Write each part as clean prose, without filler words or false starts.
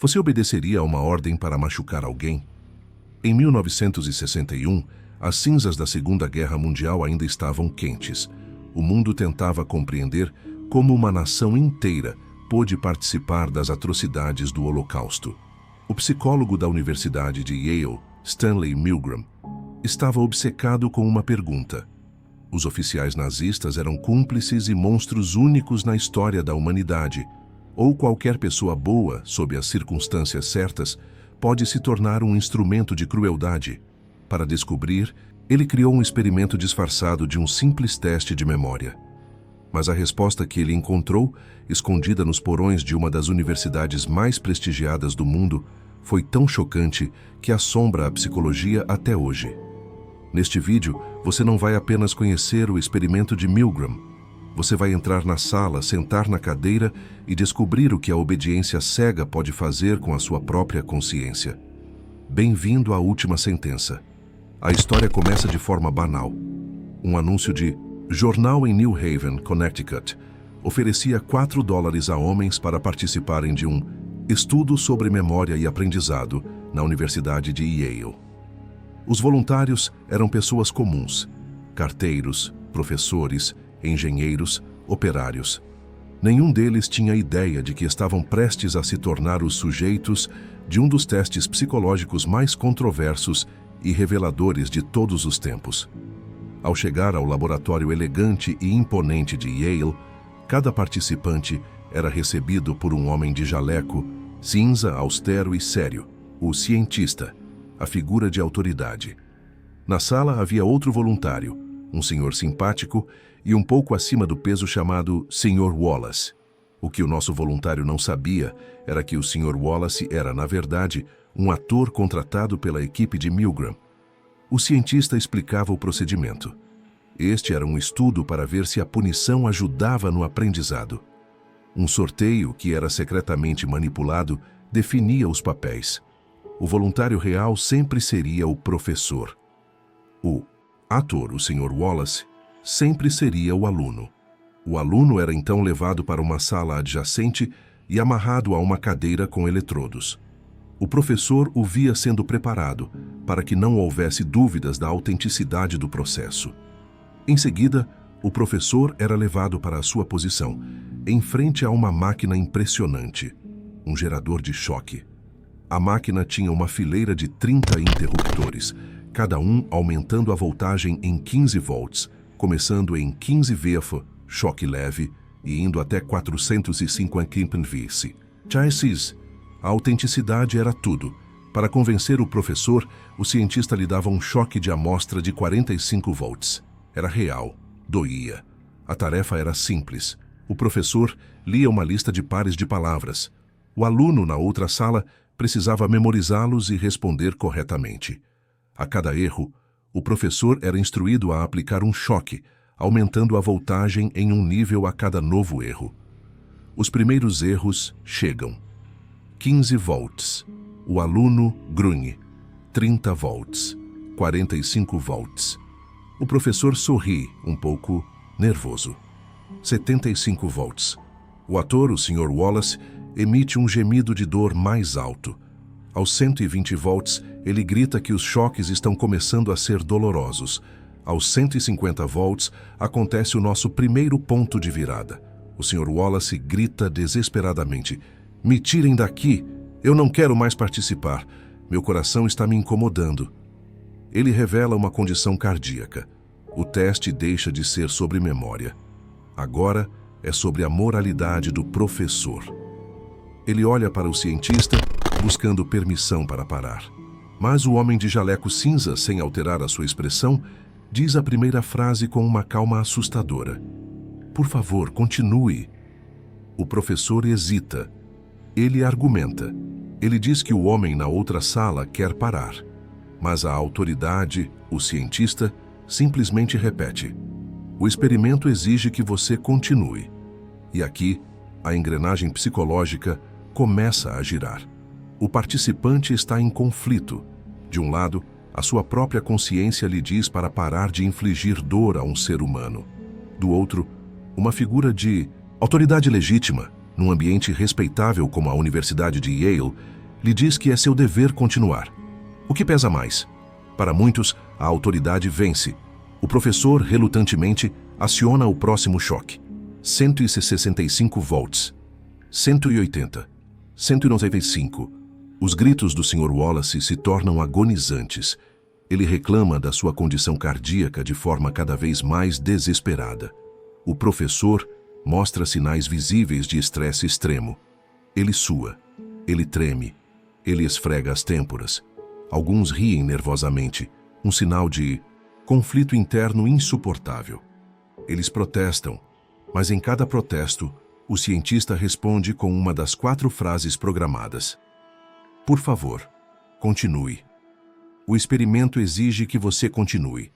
Você obedeceria a uma ordem para machucar alguém? Em 1961, as cinzas da Segunda Guerra Mundial ainda estavam quentes. O mundo tentava compreender como uma nação inteira pôde participar das atrocidades do Holocausto. O psicólogo da Universidade de Yale, Stanley Milgram, estava obcecado com uma pergunta. Os oficiais nazistas eram cúmplices e monstros únicos na história da humanidade, ou qualquer pessoa boa, sob as circunstâncias certas, pode se tornar um instrumento de crueldade. Para descobrir, ele criou um experimento disfarçado de um simples teste de memória. Mas a resposta que ele encontrou, escondida nos porões de uma das universidades mais prestigiadas do mundo, foi tão chocante que assombra a psicologia até hoje. Neste vídeo, você não vai apenas conhecer o experimento de Milgram. Você vai entrar na sala, sentar na cadeira e descobrir o que a obediência cega pode fazer com a sua própria consciência. Bem-vindo à última sentença. A história começa de forma banal. Um anúncio de jornal em New Haven, Connecticut, oferecia $4 a homens para participarem de um estudo sobre memória e aprendizado na Universidade de Yale. Os voluntários eram pessoas comuns, carteiros, professores, engenheiros, operários. Nenhum deles tinha ideia de que estavam prestes a se tornar os sujeitos de um dos testes psicológicos mais controversos e reveladores de todos os tempos. Ao chegar ao laboratório elegante e imponente de Yale, cada participante era recebido por um homem de jaleco, cinza, austero e sério, o cientista, a figura de autoridade. Na sala havia outro voluntário, um senhor simpático e um pouco acima do peso chamado Sr. Wallace. O que o nosso voluntário não sabia era que o Sr. Wallace era, na verdade, um ator contratado pela equipe de Milgram. O cientista explicava o procedimento. Este era um estudo para ver se a punição ajudava no aprendizado. Um sorteio, que era secretamente manipulado, definia os papéis. O voluntário real sempre seria o professor. O ator, o Sr. Wallace, sempre seria o aluno. O aluno era então levado para uma sala adjacente e amarrado a uma cadeira com eletrodos. O professor o via sendo preparado para que não houvesse dúvidas da autenticidade do processo. Em seguida, o professor era levado para a sua posição, em frente a uma máquina impressionante, um gerador de choque. A máquina tinha uma fileira de 30 interruptores, cada um aumentando a voltagem em 15 volts, começando em 15 VF, choque leve, e indo até 450 VC. A autenticidade era tudo. Para convencer o professor, o cientista lhe dava um choque de amostra de 45 volts. Era real, doía. A tarefa era simples. O professor lia uma lista de pares de palavras. O aluno, na outra sala, precisava memorizá-los e responder corretamente. A cada erro, o professor era instruído a aplicar um choque, aumentando a voltagem em um nível a cada novo erro. Os primeiros erros chegam. 15 volts. O aluno grunhe. 30 volts. 45 volts. O professor sorri, um pouco nervoso. 75 volts. O ator, o Sr. Wallace, emite um gemido de dor mais alto. Aos 120 volts, ele grita que os choques estão começando a ser dolorosos. Aos 150 volts, acontece o nosso primeiro ponto de virada. O Sr. Wallace grita desesperadamente: "Me tirem daqui! Eu não quero mais participar. Meu coração está me incomodando." Ele revela uma condição cardíaca. O teste deixa de ser sobre memória. Agora é sobre a moralidade do professor. Ele olha para o cientista, buscando permissão para parar. Mas o homem de jaleco cinza, sem alterar a sua expressão, diz a primeira frase com uma calma assustadora: "Por favor, continue." O professor hesita. Ele argumenta. Ele diz que o homem na outra sala quer parar. Mas a autoridade, o cientista, simplesmente repete: "O experimento exige que você continue." E aqui, a engrenagem psicológica começa a girar. O participante está em conflito. De um lado, a sua própria consciência lhe diz para parar de infligir dor a um ser humano. Do outro, uma figura de autoridade legítima, num ambiente respeitável como a Universidade de Yale, lhe diz que é seu dever continuar. O que pesa mais? Para muitos, a autoridade vence. O professor, relutantemente, aciona o próximo choque. 165 volts. 180. 195. Os gritos do Sr. Wallace se tornam agonizantes. Ele reclama da sua condição cardíaca de forma cada vez mais desesperada. O professor mostra sinais visíveis de estresse extremo. Ele sua. Ele treme. Ele esfrega as têmporas. Alguns riem nervosamente, um sinal de conflito interno insuportável. Eles protestam, mas em cada protesto, o cientista responde com uma das 4 frases programadas. Por favor, continue. O experimento exige que você continue.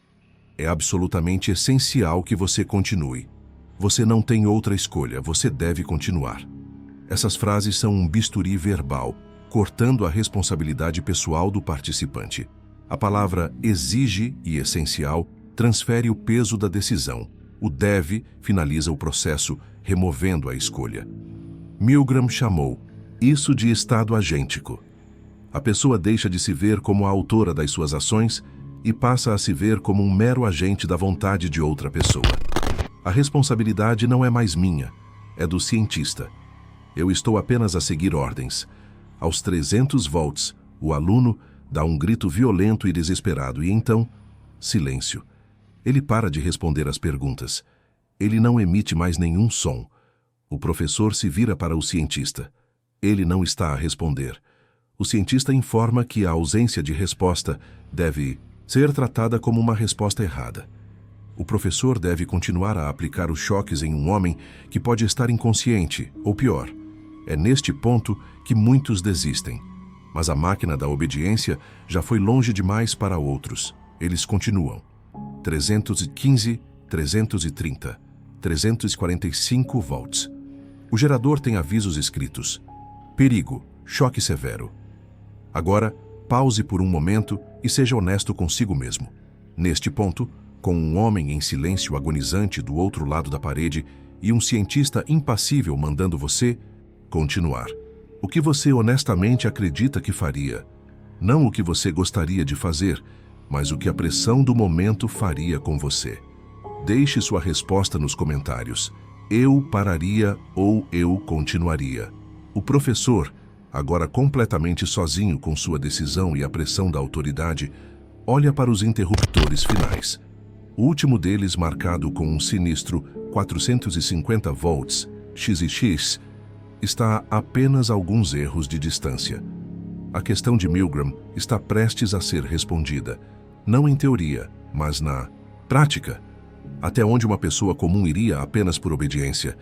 É absolutamente essencial que você continue. Você não tem outra escolha, você deve continuar. Essas frases são um bisturi verbal, cortando a responsabilidade pessoal do participante. A palavra exige e essencial transfere o peso da decisão. O deve finaliza o processo, removendo a escolha. Milgram chamou isso de estado agêntico. A pessoa deixa de se ver como a autora das suas ações e passa a se ver como um mero agente da vontade de outra pessoa. A responsabilidade não é mais minha, é do cientista. Eu estou apenas a seguir ordens. Aos 300 volts, o aluno dá um grito violento e desesperado e então, silêncio. Ele para de responder às perguntas. Ele não emite mais nenhum som. O professor se vira para o cientista. Ele não está a responder. O cientista informa que a ausência de resposta deve ser tratada como uma resposta errada. O professor deve continuar a aplicar os choques em um homem que pode estar inconsciente, ou pior. É neste ponto que muitos desistem. Mas a máquina da obediência já foi longe demais para outros. Eles continuam. 315, 330, 345 volts. O gerador tem avisos escritos. Perigo, choque severo. Agora, pause por um momento e seja honesto consigo mesmo. Neste ponto, com um homem em silêncio agonizante do outro lado da parede e um cientista impassível mandando você continuar. O que você honestamente acredita que faria? Não o que você gostaria de fazer, mas o que a pressão do momento faria com você. Deixe sua resposta nos comentários. Eu pararia ou eu continuaria. O professor, agora completamente sozinho com sua decisão e a pressão da autoridade, olha para os interruptores finais. O último deles, marcado com um sinistro 450 volts, XX, está a apenas alguns erros de distância. A questão de Milgram está prestes a ser respondida, não em teoria, mas na prática. Até onde uma pessoa comum iria apenas por obediência.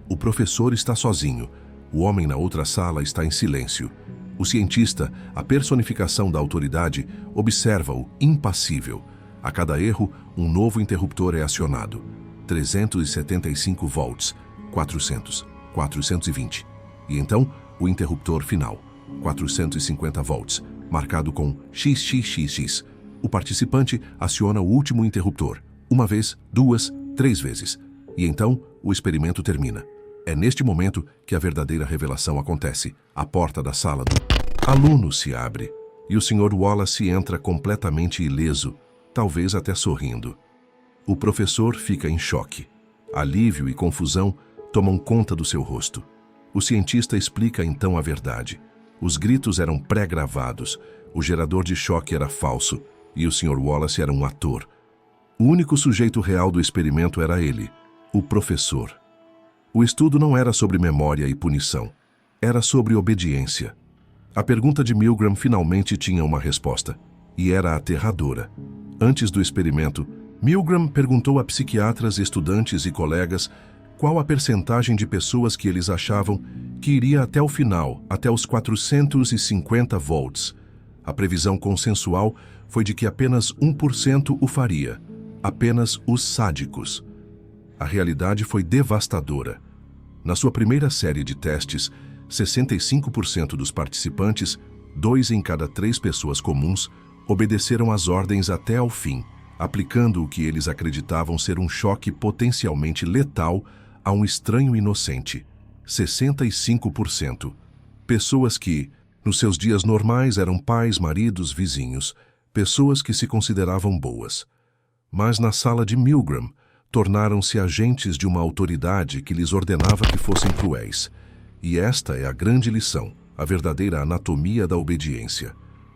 O professor está sozinho. O homem na outra sala está em silêncio. O cientista, a personificação da autoridade, observa-o impassível. A cada erro, um novo interruptor é acionado. 375 volts, 400, 420. E então, o interruptor final, 450 volts, marcado com XXXX. O participante aciona o último interruptor, uma vez, 2, 3 vezes. E então, o experimento termina. É neste momento que a verdadeira revelação acontece. A porta da sala do aluno se abre e o Sr. Wallace entra completamente ileso, talvez até sorrindo. O professor fica em choque. Alívio e confusão tomam conta do seu rosto. O cientista explica então a verdade. Os gritos eram pré-gravados, o gerador de choque era falso e o Sr. Wallace era um ator. O único sujeito real do experimento era ele, o professor. O estudo não era sobre memória e punição. Era sobre obediência. A pergunta de Milgram finalmente tinha uma resposta, e era aterradora. Antes do experimento, Milgram perguntou a psiquiatras, estudantes e colegas qual a percentagem de pessoas que eles achavam que iria até o final, até os 450 volts. A previsão consensual foi de que apenas 1% o faria, apenas os sádicos. A realidade foi devastadora. Na sua primeira série de testes, 65% dos participantes, 2 em cada 3 pessoas comuns, obedeceram às ordens até ao fim, aplicando o que eles acreditavam ser um choque potencialmente letal a um estranho inocente. 65%. Pessoas que, nos seus dias normais, eram pais, maridos, vizinhos, pessoas que se consideravam boas. Mas na sala de Milgram, tornaram-se agentes de uma autoridade que lhes ordenava que fossem cruéis. E esta é a grande lição, a verdadeira anatomia da obediência.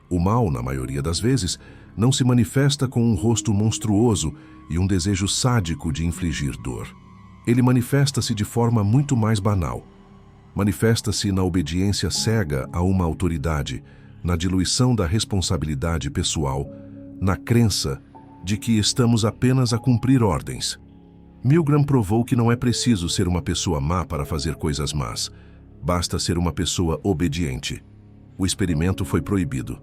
O mal, na maioria das vezes, não se manifesta com um rosto monstruoso e um desejo sádico de infligir dor. Ele manifesta-se de forma muito mais banal. Manifesta-se na obediência cega a uma autoridade, na diluição da responsabilidade pessoal, na crença de que estamos apenas a cumprir ordens. Milgram provou que não é preciso ser uma pessoa má para fazer coisas más. Basta ser uma pessoa obediente. O experimento foi proibido.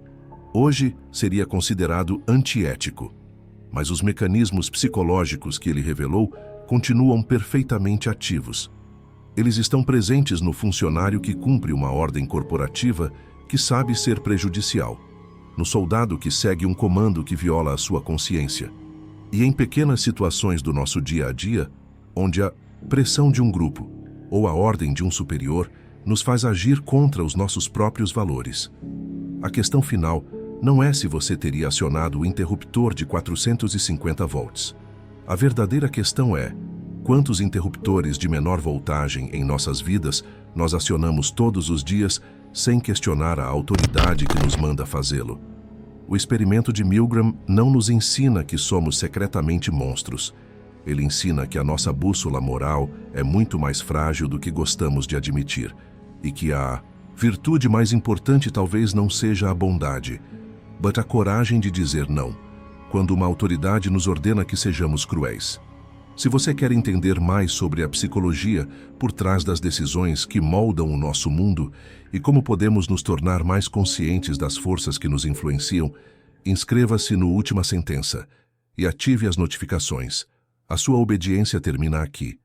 Hoje seria considerado antiético. Mas os mecanismos psicológicos que ele revelou continuam perfeitamente ativos. Eles estão presentes no funcionário que cumpre uma ordem corporativa que sabe ser prejudicial, no soldado que segue um comando que viola a sua consciência, e em pequenas situações do nosso dia a dia, onde a pressão de um grupo ou a ordem de um superior nos faz agir contra os nossos próprios valores. A questão final não é se você teria acionado o interruptor de 450 volts. A verdadeira questão é: quantos interruptores de menor voltagem em nossas vidas nós acionamos todos os dias sem questionar a autoridade que nos manda fazê-lo? O experimento de Milgram não nos ensina que somos secretamente monstros. Ele ensina que a nossa bússola moral é muito mais frágil do que gostamos de admitir, e que a virtude mais importante talvez não seja a bondade, mas a coragem de dizer não, quando uma autoridade nos ordena que sejamos cruéis. Se você quer entender mais sobre a psicologia por trás das decisões que moldam o nosso mundo e como podemos nos tornar mais conscientes das forças que nos influenciam, inscreva-se no Última Sentença e ative as notificações. A sua obediência termina aqui.